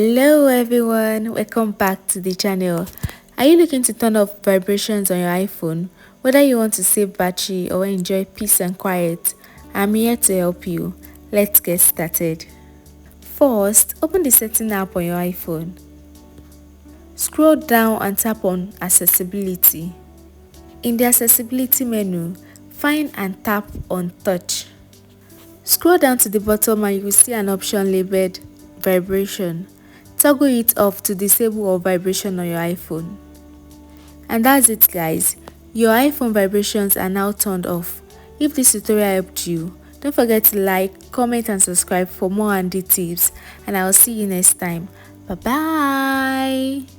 Hello everyone, welcome back to the channel. Are you looking to turn off vibrations on your iPhone? Whether you want to save battery or enjoy peace and quiet, I'm here to help you. Let's get started. First, open the setting app on your iPhone. Scroll down and tap on accessibility. In the accessibility menu, find and tap on touch. Scroll down to the bottom and you will see an option labeled vibration. Toggle it off to disable all vibration on your iPhone. And that's it guys, your iPhone vibrations are now turned off. If this tutorial helped you, don't forget to like, comment and subscribe for more handy tips, and I'll see you next time. Bye bye.